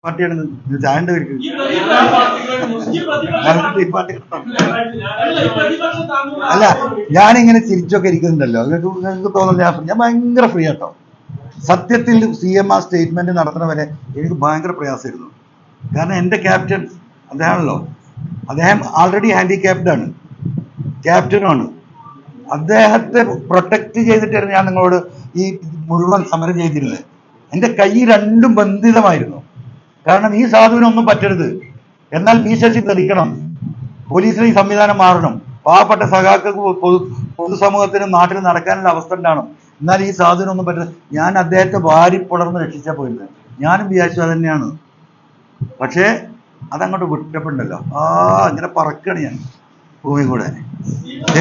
പാർട്ടിയാണ് ചായന്റെ പേർക്ക് അല്ല, ഞാനിങ്ങനെ ചിരിച്ചൊക്കെ ഇരിക്കുന്നുണ്ടല്ലോ, നിങ്ങൾക്ക് തോന്നുന്നില്ല ഞാൻ ഭയങ്കര ഫ്രീ ആട്ടോ. സത്യത്തിൽ CMR സ്റ്റേറ്റ്മെന്റ് നടത്തുന്നവരെ എനിക്ക് ഭയങ്കര പ്രയാസമായിരുന്നു. കാരണം എൻ്റെ ക്യാപ്റ്റൻ അദ്ദേഹമാണല്ലോ, അദ്ദേഹം ആൾറെഡി ഹാൻഡിക്യാപ്ഡ് ആണ്, ക്യാപ്റ്റനുമാണ്. അദ്ദേഹത്തെ പ്രൊട്ടക്ട് ചെയ്തിട്ടായിരുന്നു ഞാൻ നിങ്ങളോട് ഈ മുഴുവൻ സമരം ചെയ്തിരുന്നത്. എൻ്റെ കൈ രണ്ടും ബന്ധിതമായിരുന്നു. കാരണം ഈ സാധുവിനൊന്നും പറ്റരുത്, എന്നാൽ ശശി തെളിക്കണം, പോലീസിലെ ഈ സംവിധാനം മാറണം, പാവപ്പെട്ട സഖാക്കൾക്ക് പൊതുസമൂഹത്തിനും നാട്ടിൽ നടക്കാനുള്ള അവസ്ഥ ഉണ്ടാവണം, എന്നാൽ ഈ സാധുവിനൊന്നും പറ്റരുത്. ഞാൻ അദ്ദേഹത്തെ വാരിപ്പുണർന്ന് രക്ഷിച്ചാൽ പോയിരുന്നത്. ഞാനും വിചാരിച്ചു അത് തന്നെയാണ്. പക്ഷേ അതങ്ങോട്ട് വിട്ടപ്പോണ്ടല്ലോ, ഇങ്ങനെ പറക്കുകയാണ് ഞാൻ ഭൂമി കൂടെ.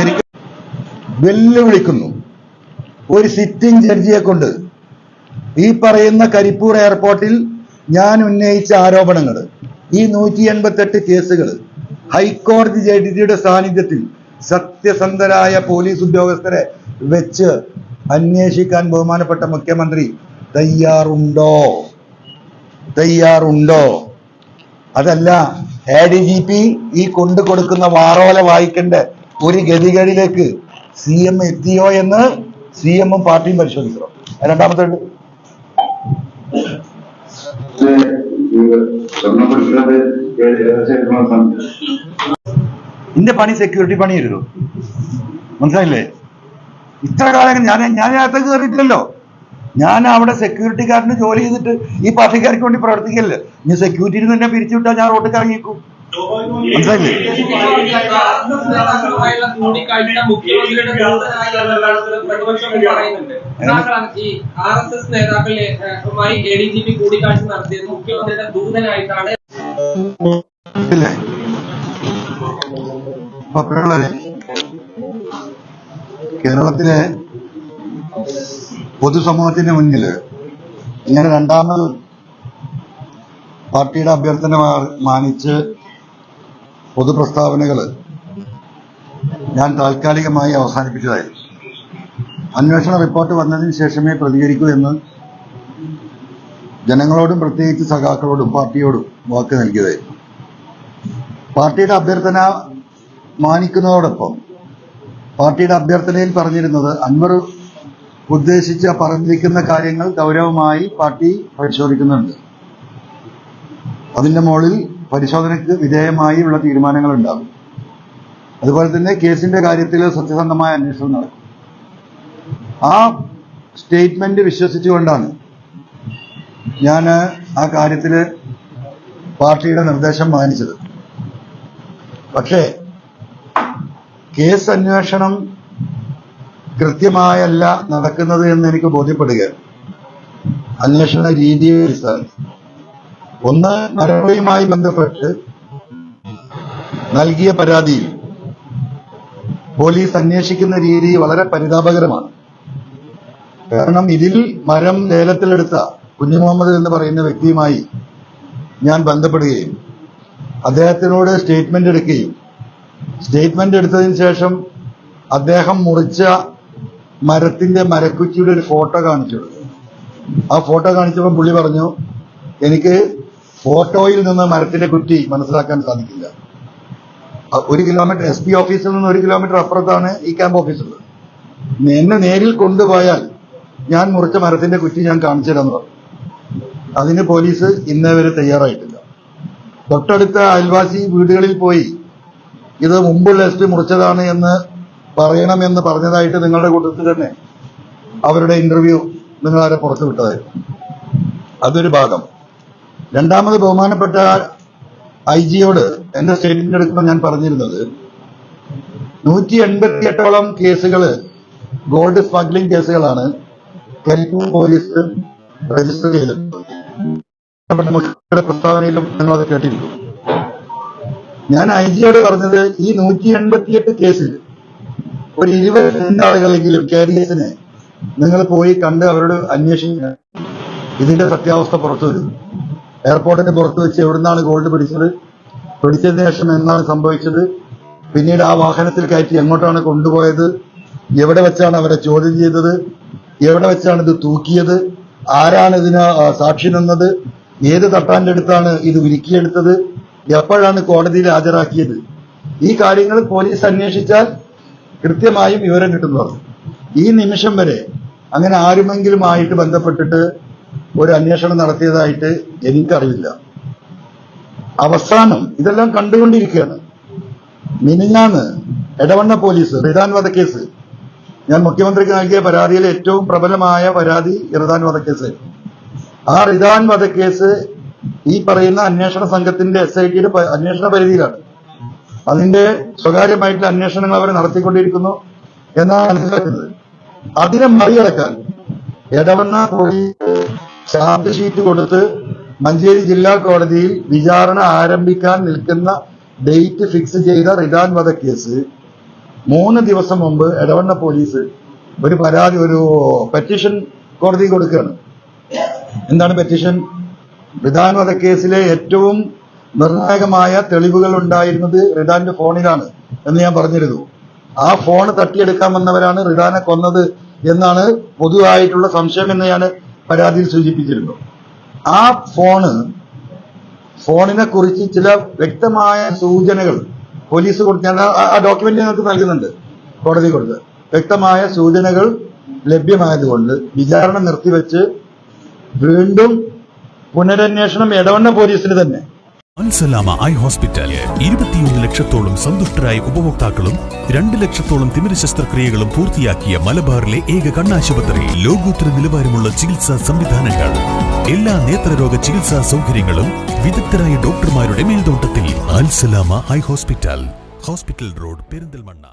എനിക്ക് വെല്ലുവിളിക്കുന്നു ഒരു സിറ്റിംഗ് ജഡ്ജിയെ കൊണ്ട് ഈ പറയുന്ന കരിപ്പൂർ എയർപോർട്ടിൽ ഞാൻ ഉന്നയിച്ച ആരോപണങ്ങൾ, ഈ 188 കേസുകൾ ഹൈക്കോടതി ജഡ്ജിയുടെ സാന്നിധ്യത്തിൽ സത്യസന്ധരായ പോലീസ് ഉദ്യോഗസ്ഥരെ വെച്ച് അന്വേഷിക്കാൻ ബഹുമാനപ്പെട്ട മുഖ്യമന്ത്രി തയ്യാറുണ്ടോ? അതല്ല ADGP ഈ കൊണ്ടു കൊടുക്കുന്ന വാറോല വായിക്കേണ്ട ഒരു ഗതികളിലേക്ക് CM എത്തിയോ എന്ന് CM-ഉം പാർട്ടിയും പരിശോധിക്കണം. രണ്ടാമത്തെ എന്റെ പണി സെക്യൂരിറ്റി പണിയായിരുന്നു, മനസ്സിലായില്ലേ? ഇത്ര കാലം ഞാൻ അകത്ത് കയറിയിട്ടില്ലല്ലോ. ഞാൻ അവിടെ സെക്യൂരിറ്റിക്കാരന് ജോലി ചെയ്തിട്ട് ഈ പാർട്ടിക്കാർക്ക് വേണ്ടി പ്രവർത്തിക്കല്ലേ. ഇനി സെക്യൂരിറ്റി തന്നെ പിരിച്ചുവിട്ടാൽ ഞാൻ റോട്ടിൽ ഇറങ്ങിയേക്കും, മനസ്സിലായില്ലേ? കേരളത്തിലെ പൊതുസമൂഹത്തിന്റെ മുന്നിൽ ഇങ്ങനെ രണ്ടാമത് പാർട്ടിയുടെ അഭ്യർത്ഥന മാനിച്ച് പൊതുപ്രസ്താവനകൾ ഞാൻ താൽക്കാലികമായി അവസാനിപ്പിച്ചതായിരുന്നു. അന്വേഷണ റിപ്പോർട്ട് വന്നതിന് ശേഷമേ പ്രതികരിക്കൂ എന്ന് ജനങ്ങളോടും പ്രത്യേകിച്ച് സഖാക്കളോടും പാർട്ടിയോടും വാക്ക് നൽകിയതായിരുന്നു. പാർട്ടിയുടെ അഭ്യർത്ഥന മാനിക്കുന്നതോടൊപ്പം പാർട്ടിയുടെ അഭ്യർത്ഥനയിൽ പറഞ്ഞിരുന്നത് അൻവർ ഉദ്ദേശിച്ച പറഞ്ഞിരിക്കുന്ന കാര്യങ്ങൾ ഗൗരവമായി പാർട്ടി പരിശോധിക്കുന്നുണ്ട്, അതിന്റെ മുകളിൽ പരിശോധനയ്ക്ക് വിധേയമായി ഉള്ള തീരുമാനങ്ങൾ ഉണ്ടാകും, അതുപോലെ തന്നെ കേസിന്റെ കാര്യത്തിൽ സത്യസന്ധമായ അന്വേഷണം നടക്കും. ആ സ്റ്റേറ്റ്മെന്റ് വിശ്വസിച്ചുകൊണ്ടാണ് ഞാൻ ആ കാര്യത്തിൽ പാർട്ടിയുടെ നിർദ്ദേശം മാനിച്ചത്. പക്ഷേ കേസ് അന്വേഷണം കൃത്യമായല്ല നടക്കുന്നത് എന്ന് എനിക്ക് ബോധ്യപ്പെടുകയാണ്. അന്വേഷണ രീതിയെ ഒന്ന്, മരവുമായി ബന്ധപ്പെട്ട് നൽകിയ പരാതിയിൽ പോലീസ് അന്വേഷിക്കുന്ന രീതി വളരെ പരിതാപകരമാണ്. കാരണം ഇതിൽ മരം ലേലത്തിലെടുത്ത കുഞ്ഞുമുഹമ്മദ് എന്ന് പറയുന്ന വ്യക്തിയുമായി ഞാൻ ബന്ധപ്പെടുകയും അദ്ദേഹത്തിനോട് സ്റ്റേറ്റ്മെന്റ് എടുക്കുകയും സ്റ്റേറ്റ്മെന്റ് എടുത്തതിന് ശേഷം അദ്ദേഹം മുറിച്ച മരത്തിന്റെ മരക്കുറ്റിയുടെ ഒരു ഫോട്ടോ കാണിച്ചു. ആ ഫോട്ടോ കാണിച്ചപ്പോൾ പുള്ളി പറഞ്ഞു, എനിക്ക് ഫോട്ടോയിൽ നിന്ന് മരത്തിന്റെ കുറ്റി മനസ്സിലാക്കാൻ സാധിക്കില്ല. 1 കിലോമീറ്റർ SP ഓഫീസിൽ നിന്ന് 1 കിലോമീറ്റർ അപ്പുറത്താണ് ഈ ക്യാമ്പ് ഓഫീസുള്ളത്. എന്നെ നേരിൽ കൊണ്ടുപോയാൽ ഞാൻ മുറിച്ച മരത്തിന്റെ കുറ്റി ഞാൻ കാണിച്ചു തരാമെന്ന് പറഞ്ഞു. അതിന് പോലീസ് ഇന്നേ വരെ തയ്യാറായിട്ടില്ല. തൊട്ടടുത്ത അയൽവാസി വീടുകളിൽ പോയി ഇത് മുമ്പുള്ള SP മുറിച്ചതാണ് എന്ന് പറയണമെന്ന് പറഞ്ഞതായിട്ട് നിങ്ങളുടെ കൂട്ടത്തിൽ തന്നെ അവരുടെ ഇന്റർവ്യൂ നിങ്ങളാരെ പുറത്തു വിട്ടതായിരുന്നു. അതൊരു ഭാഗം. രണ്ടാമത് ബഹുമാനപ്പെട്ട IG-യോട് എന്റെ സ്റ്റേറ്റ്മെന്റ് എടുക്കുമ്പോൾ ഞാൻ പറഞ്ഞിരുന്നത് 188ഓളം കേസുകൾ ഗോൾഡ് സ്മഗ്ലിംഗ് കേസുകളാണ് കരിപ്പൂർ പോലീസ് രജിസ്റ്റർ ചെയ്തിട്ടുള്ളത്. മുഖ്യമന്ത്രിയുടെ പ്രസ്താവനയിലും നിങ്ങളത് കേട്ടിരിക്കും. ഞാൻ IG-യോട് പറഞ്ഞത് ഈ 188 കേസിൽ ഒരു 20 ആളുകളെങ്കിലും KDS-നെ നിങ്ങൾ പോയി കണ്ട് അവരോട് അന്വേഷിക്കുക, ഇതിന്റെ സത്യാവസ്ഥ പുറത്തു വരും. എയർപോർട്ടിന് പുറത്ത് വെച്ച് എവിടുന്നാണ് ഗോൾഡ് പിടിച്ചതിന് ശേഷം എന്താണ് സംഭവിച്ചത്, പിന്നീട് ആ വാഹനത്തിൽ കയറ്റി എങ്ങോട്ടാണ് കൊണ്ടുപോയത്, എവിടെ വെച്ചാണ് അവരെ ചോദ്യം ചെയ്തത്, എവിടെ വെച്ചാണ് ഇത് തൂക്കിയത്, ആരാണ് ഇതിന് സാക്ഷി നിന്നത്, ഏത് തട്ടാന്റെ അടുത്താണ് ഇത് ഉരുക്കിയെടുത്തത്, എപ്പോഴാണ് കോടതിയിൽ ഹാജരാക്കിയത്, ഈ കാര്യങ്ങൾ പോലീസ് അന്വേഷിച്ചാൽ കൃത്യമായും വിവരം കിട്ടുന്നതാണ്. ഈ നിമിഷം വരെ അങ്ങനെ ആരുമെങ്കിലുമായിട്ട് ബന്ധപ്പെട്ടിട്ട് ഒരു അന്വേഷണം നടത്തിയതായിട്ട് എനിക്കറിയില്ല. അവസാനം ഇതെല്ലാം കണ്ടുകൊണ്ടിരിക്കുകയാണ്. മിനിഞ്ഞാന്ന് എടവണ്ണ പോലീസ് റിദാൻ വധക്കേസ്, ഞാൻ മുഖ്യമന്ത്രിക്ക് നൽകിയ പരാതിയിൽ ഏറ്റവും പ്രബലമായ പരാതി റിദാൻ വധക്കേസ്. ആ റിദാൻ വധക്കേസ് ഈ പറയുന്ന അന്വേഷണ സംഘത്തിന്റെ SIT അന്വേഷണ പരിധിയിലാണ്. അതിന്റെ സ്വകാര്യമായിട്ടുള്ള അന്വേഷണങ്ങൾ അവർ നടത്തിക്കൊണ്ടിരിക്കുന്നു എന്നാണ് മനസ്സിലാക്കുന്നത്. അതിനെ മറികടക്കാൻ എടവണ്ണ പോലീസ് ചാർജ് ഷീറ്റ് കൊടുത്ത് മഞ്ചേരി ജില്ലാ കോടതിയിൽ വിചാരണ ആരംഭിക്കാൻ നിൽക്കുന്ന ഡേറ്റ് ഫിക്സ് ചെയ്ത റിദാൻ വധക്കേസ് 3 ദിവസം മുമ്പ് എടവണ്ണ പോലീസ് ഒരു പെറ്റീഷൻ കോടതി കൊടുക്കുകയാണ്. എന്താണ് പെറ്റീഷൻ? റിദാൻ വധക്കേസിലെ ഏറ്റവും നിർണായകമായ തെളിവുകൾ ഉണ്ടായിരുന്നത് റിദാന്റെ ഫോണിലാണ് എന്ന് ഞാൻ പറഞ്ഞിരുന്നു. ആ ഫോൺ തട്ടിയെടുക്കാൻ വന്നവരാണ് റിദാനെ കൊന്നത് എന്നാണ് പൊതുവായിട്ടുള്ള സംശയം എന്ന് ഞാൻ പരാതിയിൽ സൂചിപ്പിച്ചിരുന്നു. ആ ഫോണിനെ കുറിച്ച് ചില വ്യക്തമായ സൂചനകൾ പോലീസ് കൊടുക്കാൻ ആ ഡോക്യുമെന്റ് ഞങ്ങൾക്ക് നൽകുന്നുണ്ട്, കോടതി കൊടുത്ത് വ്യക്തമായ സൂചനകൾ ലഭ്യമായതുകൊണ്ട് വിചാരണ നിർത്തിവെച്ച് വീണ്ടും പുനരന്വേഷണം എടവണ്ണ പോലീസിന് തന്നെ. അൽസലാമ ഐ ഹോസ്പിറ്റൽ 21 ലക്ഷത്തോളം സന്തുഷ്ടരായ ഉപഭോക്താക്കളും 2 ലക്ഷത്തോളം തിമിര ശസ്ത്രക്രിയകളും പൂർത്തിയാക്കിയ മലബാറിലെ ഏക കണ്ണാശുപത്രി. ലോകോത്തര നിലവാരമുള്ള ചികിത്സാ സംവിധാനങ്ങൾ, എല്ലാ നേത്രരോഗ ചികിത്സാ സൗകര്യങ്ങളും വിദഗ്ധരായ ഡോക്ടർമാരുടെ മേൽനോട്ടത്തിൽ. Al Salama eye hospital, hospital road, Perinthalmanna.